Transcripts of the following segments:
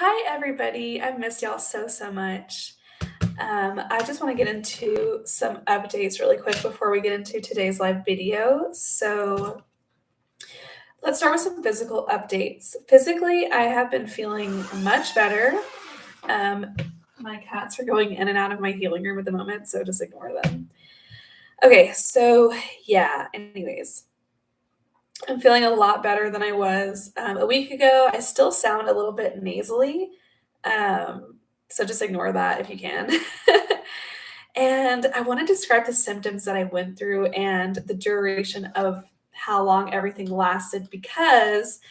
Hi, everybody. I've missed y'all so much. I just want to get into some updates really quick before we get into today's live video. So let's start with some physical updates. Physically, I have been feeling much better. Um, my cats are going in and out of my healing room at the moment, so just ignore them. Okay, so yeah, anyways, I'm feeling a lot better than I was a week ago. I still sound a little bit nasally. So just ignore that if you can. And I want to describe the symptoms that I went through and the duration of how long everything lasted because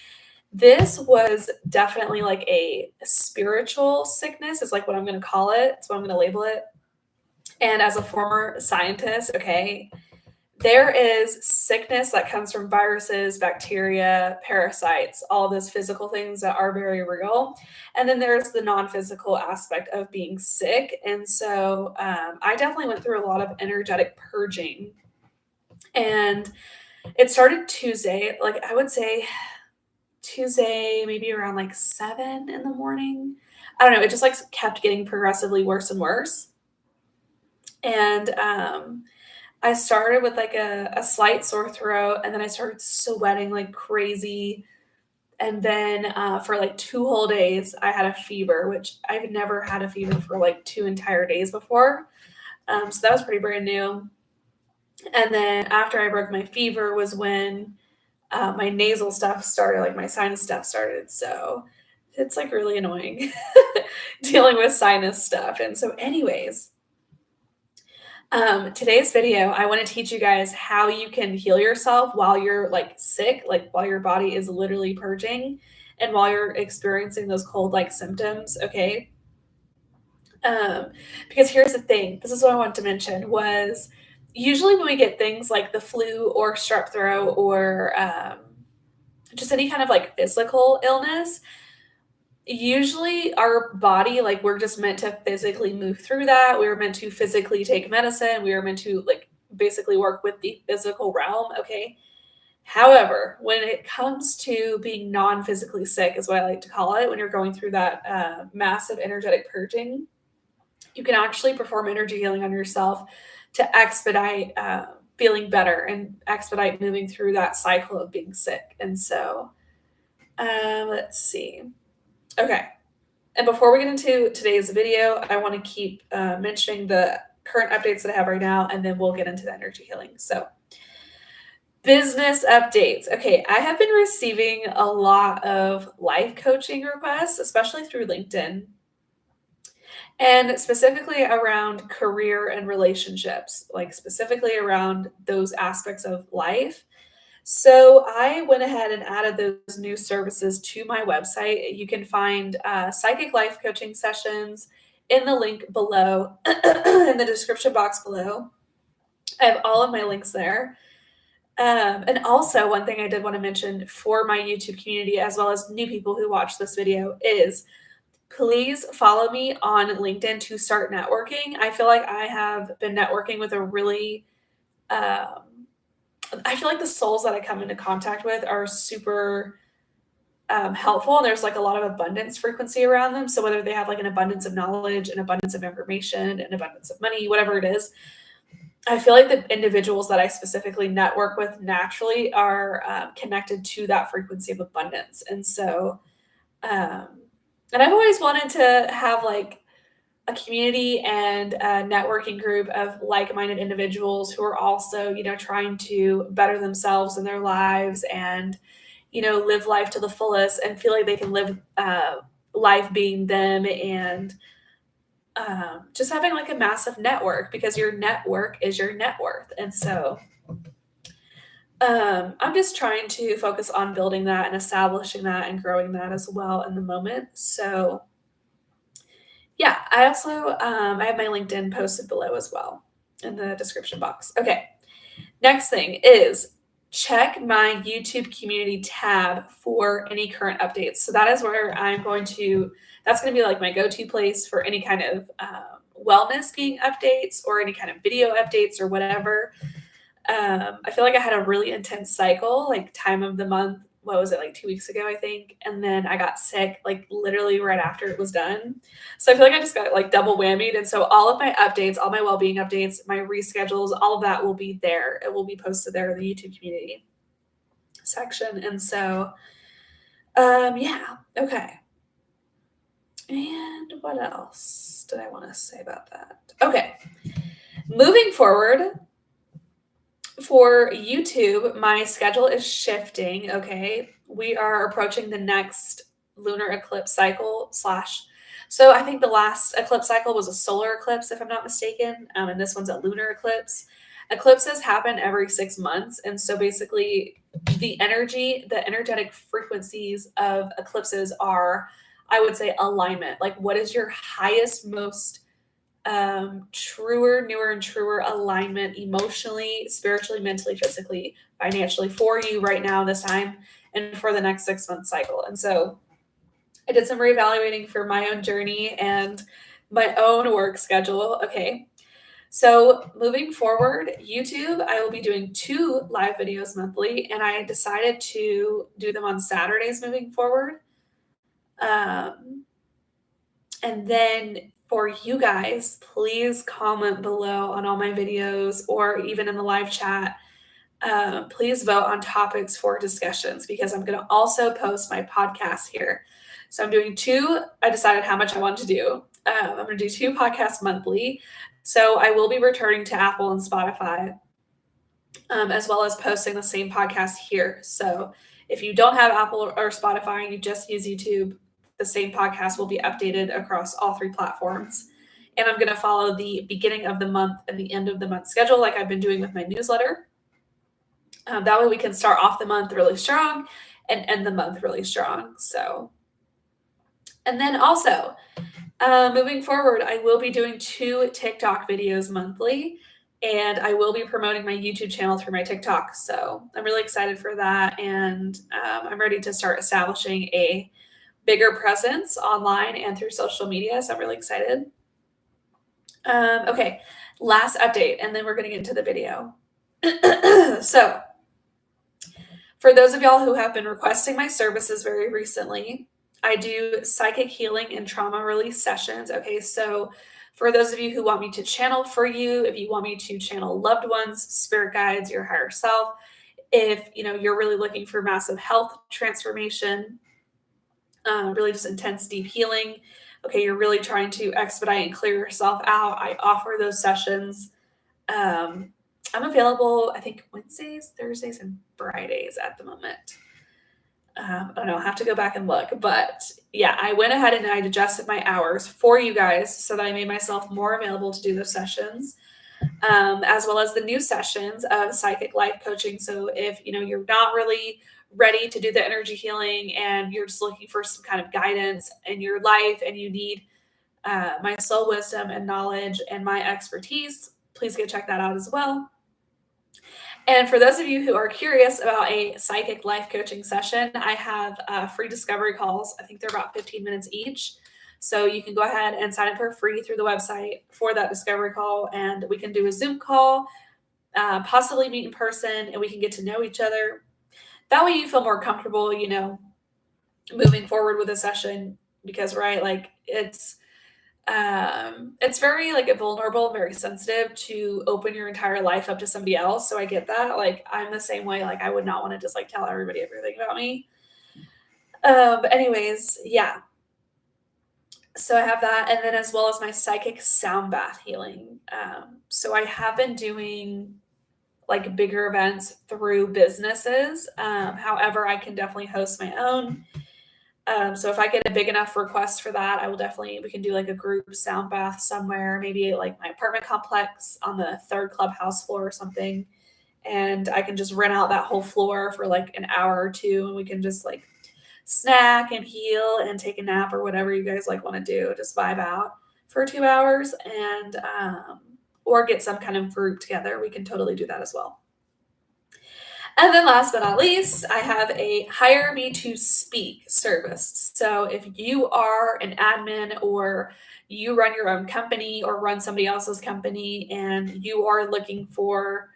this was definitely like a spiritual sickness, is like what I'm going to call it. It's what I'm going to label it. And as a former scientist, okay, there is sickness that comes from viruses, bacteria, parasites, all those physical things that are very real. And then there's the non physical aspect of being sick. And so I definitely went through a lot of energetic purging. And it started Tuesday, like I would say Tuesday, maybe around like 7 in the morning. I don't know. It just like kept getting progressively worse and worse. And I started with like a slight sore throat, and then I started sweating like crazy. And then for like 2 whole days, I had a fever, which I've never had a fever for like 2 entire days before. So that was pretty brand new. And then after I broke my fever was when my nasal stuff started, like my sinus stuff started. So it's like really annoying dealing with sinus stuff. And so, anyways, today's video, I want to teach you guys how you can heal yourself while you're like sick, like while your body is literally purging and while you're experiencing those cold-like symptoms, okay? Because here's the thing, this is what I want to mention was usually when we get things like the flu or strep throat or just any kind of like physical illness, usually our body, like we're just meant to physically move through that. We were meant to physically take medicine. We were meant to like basically work with the physical realm. Okay. However, when it comes to being non-physically sick, is what I like to call it, when you're going through that massive energetic purging, you can actually perform energy healing on yourself to expedite feeling better and expedite moving through that cycle of being sick. And so, let's see. Okay. And before we get into today's video, I want to keep mentioning the current updates that I have right now, and then we'll get into the energy healing. So, business updates. Okay, I have been receiving a lot of life coaching requests, especially through LinkedIn, and specifically around career and relationships, like specifically around those aspects of life. So I went ahead and added those new services to my website. You can find psychic life coaching sessions in the link below, in the description box below. I have all of my links there. And also, one thing I did want to mention for my YouTube community, as well as new people who watch this video, is please follow me on LinkedIn to start networking. I feel like I have been networking with a really um, I feel like the souls that I come into contact with are super helpful, and there's like a lot of abundance frequency around them. So whether they have like an abundance of knowledge, an abundance of information, an abundance of money, whatever it is, I feel like the individuals that I specifically network with naturally are connected to that frequency of abundance. And so, um, and I've always wanted to have like a community and a networking group of like-minded individuals who are also, trying to better themselves in their lives and, live life to the fullest and feel like they can live life being them and just having like a massive network because your network is your net worth. And so I'm just trying to focus on building that and establishing that and growing that as well in the moment. So yeah, I also I have my LinkedIn posted below as well in the description box. Okay, next thing is check my YouTube community tab for any current updates. So that is where that's going to be like my go-to place for any kind of wellness being updates or any kind of video updates or whatever. I feel like I had a really intense cycle, like time of the month what was it, like 2 weeks ago, I think. And then I got sick like literally right after it was done. So I feel like I just got like double whammied. And so all of my updates, all my well-being updates, my reschedules, all of that will be there. It will be posted there in the YouTube community section. And so, yeah, okay. And what else did I want to say about that? Okay. Moving forward, for YouTube, my schedule is shifting. Okay. We are approaching the next lunar eclipse cycle slash. So I think the last eclipse cycle was a solar eclipse, if I'm not mistaken. And this one's a lunar eclipse. Eclipses happen every 6 months. And so basically, the energetic frequencies of eclipses are, I would say, alignment. Like, what is your highest, most truer, newer, and truer alignment emotionally, spiritually, mentally, physically, financially for you right now, this time, and for the next 6 month cycle. And so I did some reevaluating for my own journey and my own work schedule. Okay. So moving forward, YouTube, I will be doing 2 live videos monthly, and I decided to do them on Saturdays moving forward. And then for you guys, please comment below on all my videos or even in the live chat. Please vote on topics for discussions because I'm going to also post my podcast here. So I'm doing 2. I decided how much I want to do. I'm going to do 2 podcasts monthly. So I will be returning to Apple and Spotify, as well as posting the same podcast here. So if you don't have Apple or Spotify and you just use YouTube, the same podcast will be updated across all 3 platforms. And I'm going to follow the beginning of the month and the end of the month schedule like I've been doing with my newsletter. That way we can start off the month really strong and end the month really strong. So, and then also, moving forward, I will be doing 2 TikTok videos monthly, and I will be promoting my YouTube channel through my TikTok. So I'm really excited for that, and I'm ready to start establishing a bigger presence online and through social media. So I'm really excited. Okay, last update, and then we're going to get into the video. So for those of y'all who have been requesting my services very recently, I do psychic healing and trauma release sessions. Okay, so for those of you who want me to channel for you, if you want me to channel loved ones, spirit guides, your higher self, if you're really looking for massive health transformation, really just intense deep healing, okay, you're really trying to expedite and clear yourself out, I offer those sessions. I'm available, I think, Wednesdays, Thursdays, and Fridays at the moment. I don't know, I'll have to go back and look. But yeah, I went ahead and I adjusted my hours for you guys so that I made myself more available to do those sessions, as well as the new sessions of psychic life coaching. So if you're not really ready to do the energy healing and you're just looking for some kind of guidance in your life and you need my soul wisdom and knowledge and my expertise, please go check that out as well. And for those of you who are curious about a psychic life coaching session, I have free discovery calls. I think they're about 15 minutes each. So you can go ahead and sign up for free through the website for that discovery call. And we can do a Zoom call, possibly meet in person, and we can get to know each other. That way you feel more comfortable, moving forward with a session because, right, like it's very like vulnerable and very sensitive to open your entire life up to somebody else. So I get that. Like I'm the same way. Like I would not want to just like tell everybody everything about me. But anyways, yeah. So I have that, and then as well as my psychic sound bath healing. So I have been doing like bigger events through businesses. However, I can definitely host my own. So if I get a big enough request for that, we can do like a group sound bath somewhere, maybe like my apartment complex on the 3rd clubhouse floor or something. And I can just rent out that whole floor for like an hour or 2, and we can just like snack and heal and take a nap or whatever you guys like want to do. Just vibe out for 2 hours and, or get some kind of group together. We can totally do that as well. And then last but not least, I have a hire me to speak service. So if you are an admin or you run your own company or run somebody else's company and you are looking for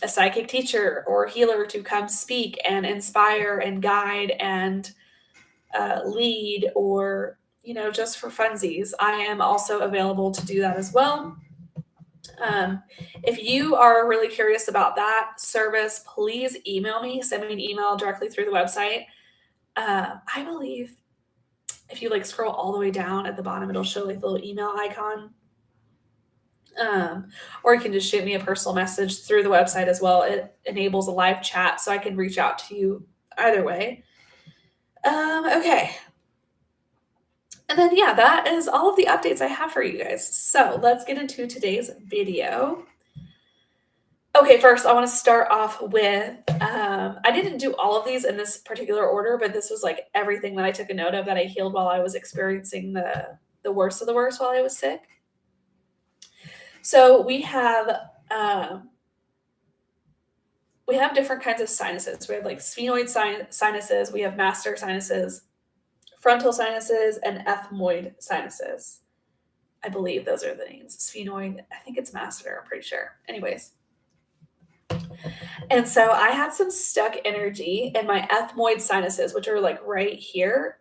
a psychic teacher or healer to come speak and inspire and guide and lead, or, just for funsies, I am also available to do that as well. If you are really curious about that service, please email me, send me an email directly through the website. I believe if you scroll all the way down at the bottom, it'll show the little email icon. Or you can just shoot me a personal message through the website as well. It enables a live chat, so I can reach out to you either way. Okay. And then, yeah, that is all of the updates I have for you guys. So let's get into today's video. Okay, first I want to start off with, I didn't do all of these in this particular order, but this was everything that I took a note of that I healed while I was experiencing the worst of the worst while I was sick. So we have different kinds of sinuses. We have sphenoid sinuses, we have master sinuses, frontal sinuses, and ethmoid sinuses. I believe those are the names. Sphenoid, I think it's master, I'm pretty sure. Anyways. And so I had some stuck energy in my ethmoid sinuses, which are right here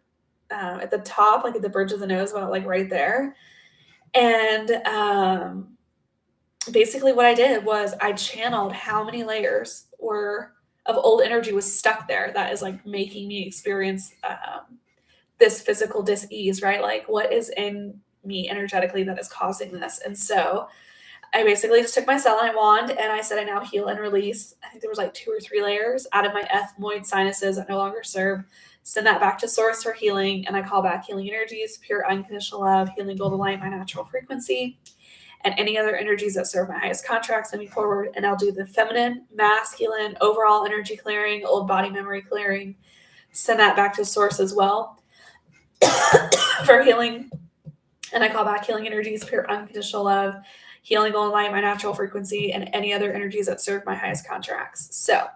at the top, at the bridge of the nose, about right there. And basically what I did was I channeled how many layers of old energy was stuck there that is making me experience this physical dis-ease, right? What is in me energetically that is causing this? And so I basically just took my selenite wand and I said, I now heal and release. I think there was 2 or 3 layers out of my ethmoid sinuses that no longer serve. Send that back to source for healing. And I call back healing energies, pure unconditional love, healing golden light, my natural frequency, and any other energies that serve my highest contracts moving forward. And I'll do the feminine, masculine, overall energy clearing, old body memory clearing. Send that back to source as well for healing. And I call back healing energies, pure unconditional love, healing golden light, my natural frequency, and any other energies that serve my highest contracts. So,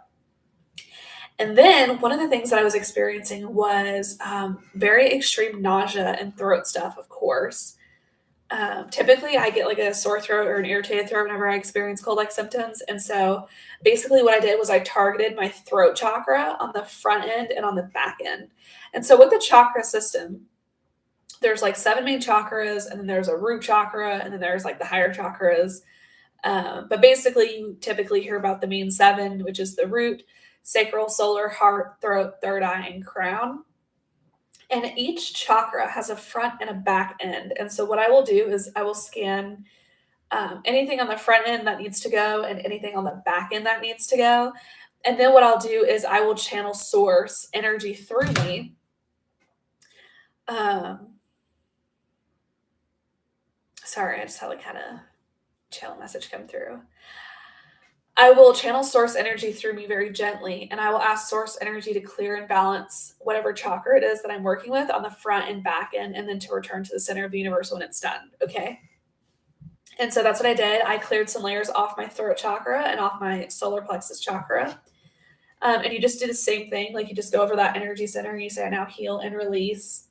and then one of the things that I was experiencing was very extreme nausea and throat stuff, of course. Typically I get a sore throat or an irritated throat whenever I experience cold-like symptoms. And so basically what I did was I targeted my throat chakra on the front end and on the back end. And so with the chakra system, there's 7 main chakras, and then there's a root chakra, and then there's the higher chakras. But basically you typically hear about the main 7, which is the root, sacral, solar, heart, throat, third eye, and crown. And each chakra has a front and a back end. And so what I will do is I will scan anything on the front end that needs to go and anything on the back end that needs to go. And then what I'll do is I will channel source energy through me. Sorry, I just had a channel message come through. I will channel source energy through me very gently, and I will ask source energy to clear and balance whatever chakra it is that I'm working with on the front and back end, and then to return to the center of the universe when it's done. Okay. And so that's what I did. I cleared some layers off my throat chakra and off my solar plexus chakra. And you just do the same thing. You just go over that energy center and you say, I now heal and release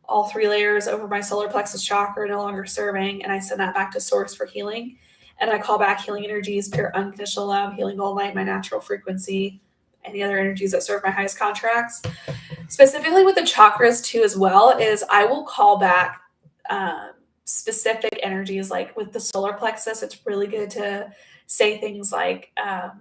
all 3 layers over my solar plexus chakra, no longer serving. And I send that back to source for healing. And I call back healing energies, pure unconditional love, healing all light, my natural frequency, any other energies that serve my highest contracts. Specifically with the chakras too as well, is I will call back specific energies. With the solar plexus, it's really good to say things I'm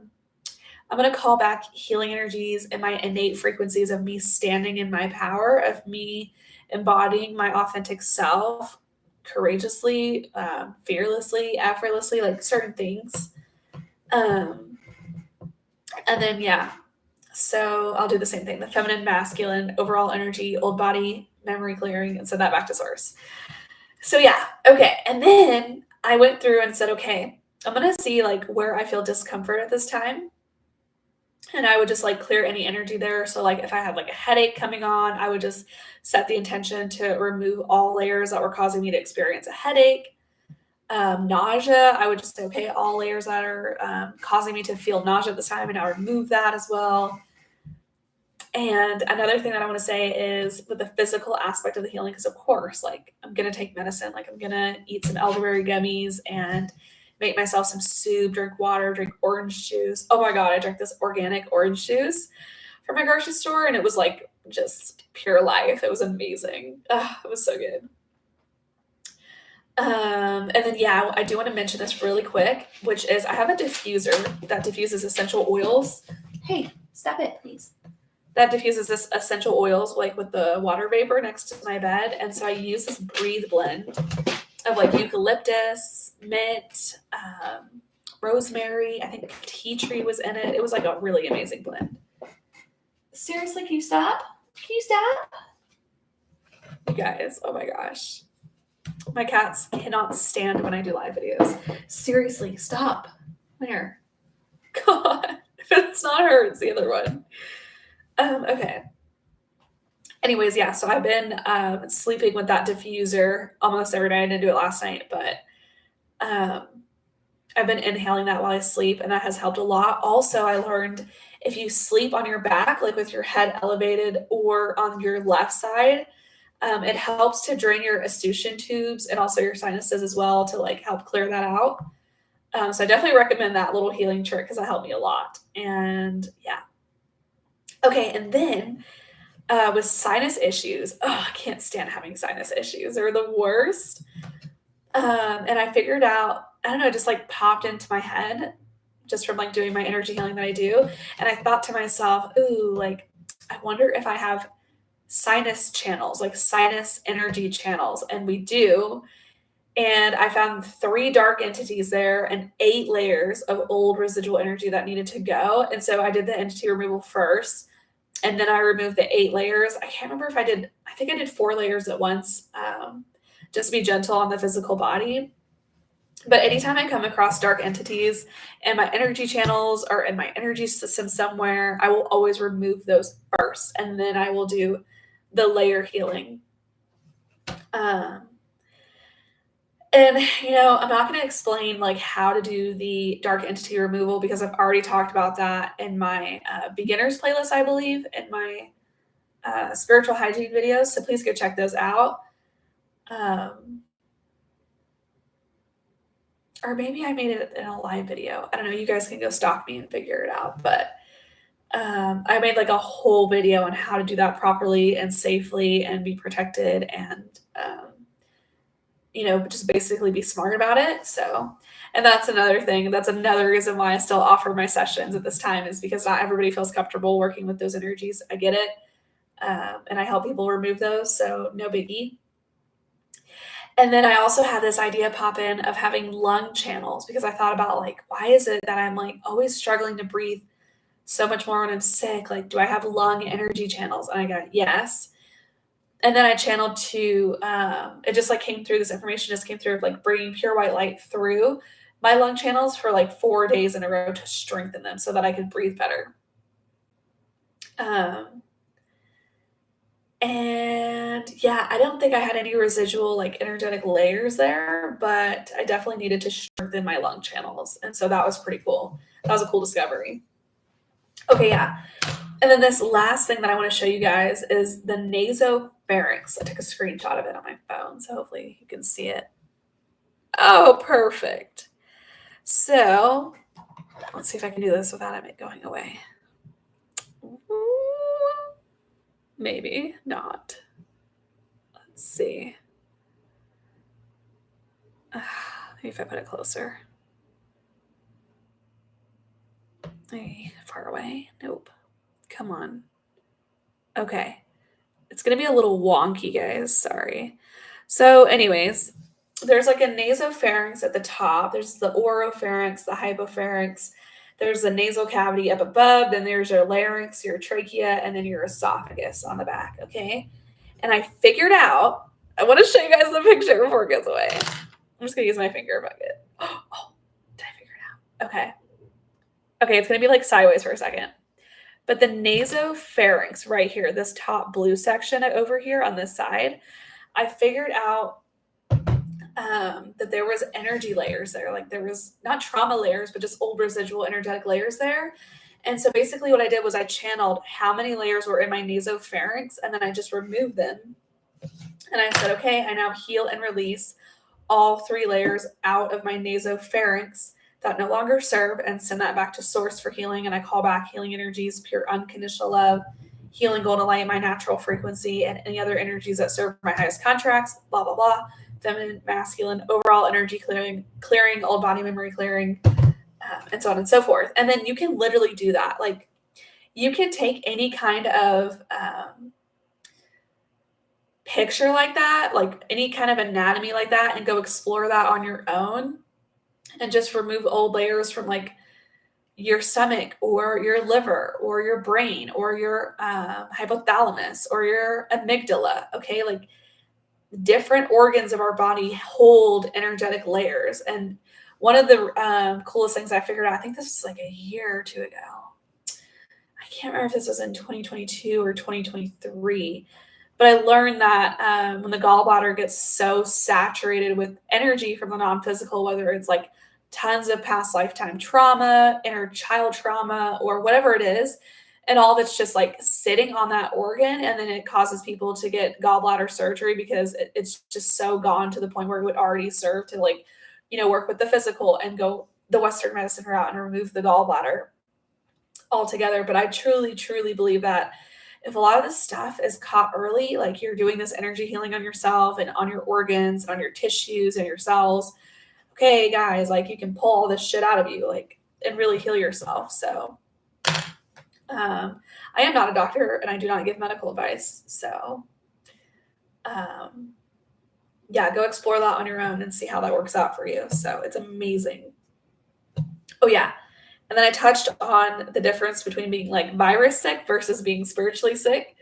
going to call back healing energies and my innate frequencies of me standing in my power, of me embodying my authentic self courageously, fearlessly, effortlessly, certain things. And then, yeah, so I'll do the same thing, the feminine, masculine, overall energy, old body, memory clearing, and send that back to source. So yeah, okay. And then I went through and said, okay, I'm going to see where I feel discomfort at this time. And I would just clear any energy there. So if I had a headache coming on, I would just set the intention to remove all layers that were causing me to experience a headache. Nausea, I would just say, okay, all layers that are causing me to feel nausea at this time, and I would remove that as well. And another thing that I want to say is with the physical aspect of the healing, because of course, I'm going to take medicine, I'm going to eat some elderberry gummies and make myself some soup, drink water, drink orange juice. Oh my God, I drank this organic orange juice from my grocery store, and it was like just pure life. It was amazing. It was so good. And then yeah, I do want to mention this really quick, which is I have a diffuser that diffuses essential oils. Hey, stop it, please. That diffuses this essential oils like with the water vapor next to my bed. And so I use this breathe blend of like eucalyptus, mint, rosemary. I think tea tree was in it. It was like a really amazing blend. Seriously, can you stop? Can you stop? You guys, oh my gosh. My cats cannot stand when I do live videos. Seriously, stop. Where? God. It's not her, it's the other one. Okay. Anyways, yeah, so I've been sleeping with that diffuser almost every night. I didn't do it last night, but I've been inhaling that while I sleep, and that has helped a lot. Also, I learned if you sleep on your back, like with your head elevated or on your left side, it helps to drain your essution tubes and also your sinuses as well to like help clear that out. So I definitely recommend that little healing trick because that helped me a lot. And yeah. Okay, and then with sinus issues, I can't stand having sinus issues. They're the worst. And I figured out, I don't know, just like popped into my head just from like doing my energy healing that I do. And I thought to myself, ooh, like, I wonder if I have sinus channels, like sinus energy channels. And we do. And I found 3 dark entities there and 8 layers of old residual energy that needed to go. And so I did the entity removal first. And then I removed the 8 layers. I can't remember if I think I did 4 layers at once, just to be gentle on the physical body. But anytime I come across dark entities and my energy channels are in my energy system somewhere, I will always remove those first. And then I will do the layer healing. And, I'm not going to explain like how to do the dark entity removal because I've already talked about that in my beginners playlist, I believe, in my spiritual hygiene videos. So please go check those out. Or maybe I made it in a live video. I don't know. You guys can go stalk me and figure it out. But I made like a whole video on how to do that properly and safely and be protected and, just basically be smart about it. So, and that's another thing. That's another reason why I still offer my sessions at this time is because not everybody feels comfortable working with those energies. I get it. And I help people remove those. So no biggie. And then I also had this idea pop in of having lung channels because I thought about like, why is it that I'm like always struggling to breathe so much more when I'm sick? Like, do I have lung energy channels? And I got, yes. And then I channeled to, it just like came through, this information just came through of like bringing pure white light through my lung channels for like 4 days in a row to strengthen them so that I could breathe better. And yeah, I don't think I had any residual like energetic layers there, but I definitely needed to strengthen my lung channels. And so that was pretty cool. That was a cool discovery. Okay, yeah. And then this last thing that I want to show you guys is the nasopharynx. I took a screenshot of it on my phone, so hopefully you can see it. Oh, perfect. So let's see if I can do this without it going away. Maybe not. Let's see. Maybe if I put it closer. Hey, far away? Nope. Come on. Okay. It's going to be a little wonky, guys. Sorry. So anyways, there's like a nasopharynx at the top. There's the oropharynx, the hypopharynx. There's the nasal cavity up above. Then there's your larynx, your trachea, and then your esophagus on the back. Okay. And I figured out, I want to show you guys the picture before it goes away. I'm just going to use my finger bucket. Oh, did I figure it out? Okay. Okay, it's going to be like sideways for a second. But the nasopharynx right here, this top blue section over here on this side, I figured out that there was energy layers there. Like there was not trauma layers, but just old residual energetic layers there. And so basically what I did was I channeled how many layers were in my nasopharynx, and then I just removed them. And I said, okay, I now heal and release all 3 layers out of my nasopharynx that no longer serve and send that back to source for healing. And I call back healing energies, pure unconditional love, healing golden light, my natural frequency, and any other energies that serve my highest contracts, blah, blah, blah. Feminine, masculine, overall energy clearing, old body memory clearing, and so on and so forth. And then you can literally do that. Like, you can take any kind of picture like that, like any kind of anatomy like that, and go explore that on your own and just remove old layers from like your stomach or your liver or your brain or your hypothalamus or your amygdala. Okay. Like, different organs of our body hold energetic layers. And one of the coolest things I figured out, I think this was like a year or two ago. I can't remember if this was in 2022 or 2023, but I learned that when the gallbladder gets so saturated with energy from the non-physical, whether it's like tons of past lifetime trauma, inner child trauma, or whatever it is, and all of it's just like sitting on that organ, and then it causes people to get gallbladder surgery because it's just so gone to the point where it would already serve to, like, work with the physical and go the Western medicine route and remove the gallbladder altogether. But I truly, truly believe that if a lot of this stuff is caught early, like you're doing this energy healing on yourself and on your organs and on your tissues and your cells, okay, guys, like, you can pull all this shit out of you, like, and really heal yourself. So, I am not a doctor and I do not give medical advice. So, yeah, go explore that on your own and see how that works out for you. So it's amazing. Oh, yeah. And then I touched on the difference between being like virus sick versus being spiritually sick,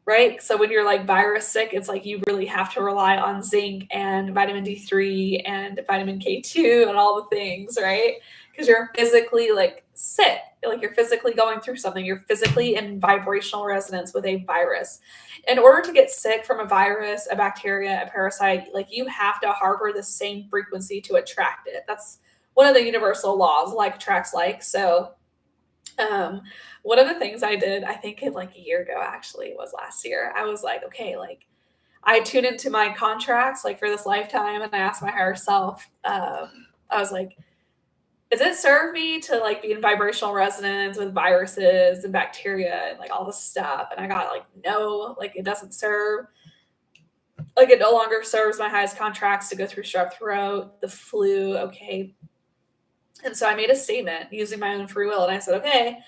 right? So when you're like virus sick, it's like you really have to rely on zinc and vitamin D3 and vitamin K2 and all the things, right? Because you're physically like sick, like you're physically going through something. You're physically in vibrational resonance with a virus. In order to get sick from a virus, a bacteria, a parasite, like, you have to harbor the same frequency to attract it. That's one of the universal laws, like attracts like. So one of the things I did, I think it like a year ago, actually, was last year. I was like, okay, like, I tuned into my contracts like for this lifetime, and I asked my higher self, I was like, does it serve me to like be in vibrational resonance with viruses and bacteria and like all this stuff? And I got like, no, like, it doesn't serve. Like, it no longer serves my highest contracts to go through strep throat, the flu. Okay. And so I made a statement using my own free will. And I said, okay,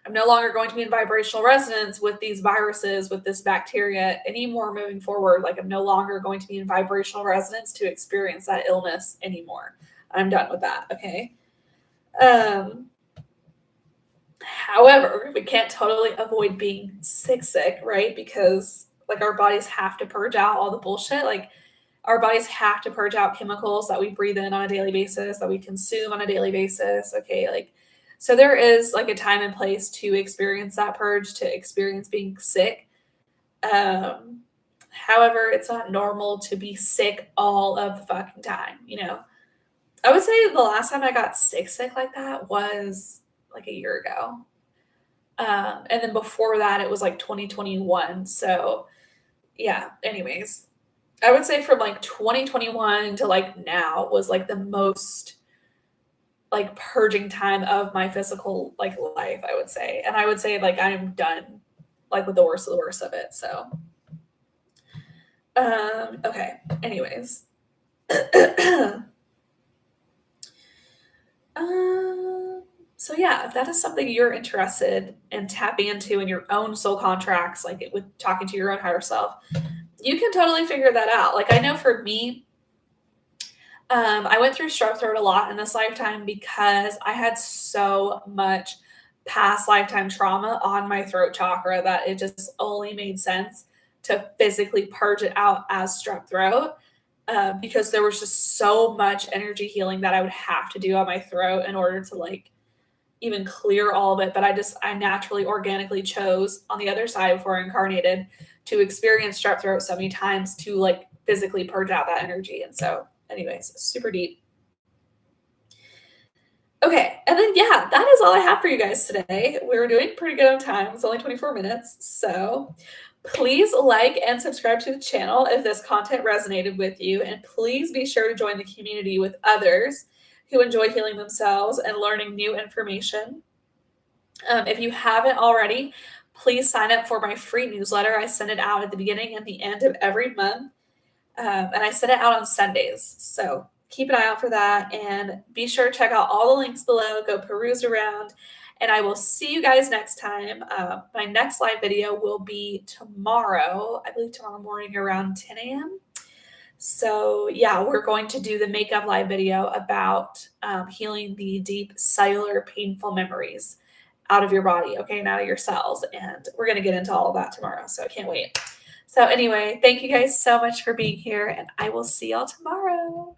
I'm no longer going to be in vibrational resonance with these viruses, with this bacteria anymore moving forward. Like, I'm no longer going to be in vibrational resonance to experience that illness anymore. I'm done with that. Okay. However, we can't totally avoid being sick, right? Because like, our bodies have to purge out all the bullshit. Like, our bodies have to purge out chemicals that we breathe in on a daily basis, that we consume on a daily basis. Okay. Like, so there is like a time and place to experience that purge, to experience being sick. However, it's not normal to be sick all of the fucking time. I would say the last time I got sick like that was like a year ago. And then before that, it was like 2021. So yeah, anyways, I would say from like 2021 to like now was like the most like purging time of my physical like life, I would say. And I would say like I'm done like with the worst of the worst of it. So okay. Anyways. So yeah, if that is something you're interested in tapping into in your own soul contracts, like with talking to your own higher self, you can totally figure that out. Like, I know for me, I went through strep throat a lot in this lifetime because I had so much past lifetime trauma on my throat chakra that it just only made sense to physically purge it out as strep throat. Because there was just so much energy healing that I would have to do on my throat in order to like even clear all of it. But I naturally, organically chose on the other side before I incarnated to experience strep throat so many times to like physically purge out that energy. And so anyways, super deep. Okay. And then, yeah, that is all I have for you guys today. We were doing pretty good on time. It's only 24 minutes. So, Please like and subscribe to the channel if this content resonated with you, and please be sure to join the community with others who enjoy healing themselves and learning new information. If you haven't already, please sign up for my free newsletter. I send it out at the beginning and the end of every month, and I send it out on Sundays. So keep an eye out for that, and be sure to check out all the links below. Go peruse around, and I will see you guys next time. My next live video will be tomorrow, I believe tomorrow morning around 10 a.m. So yeah, we're going to do the makeup live video about healing the deep cellular painful memories out of your body, okay, and out of your cells. And we're going to get into all of that tomorrow. So I can't wait. So anyway, thank you guys so much for being here, and I will see y'all tomorrow.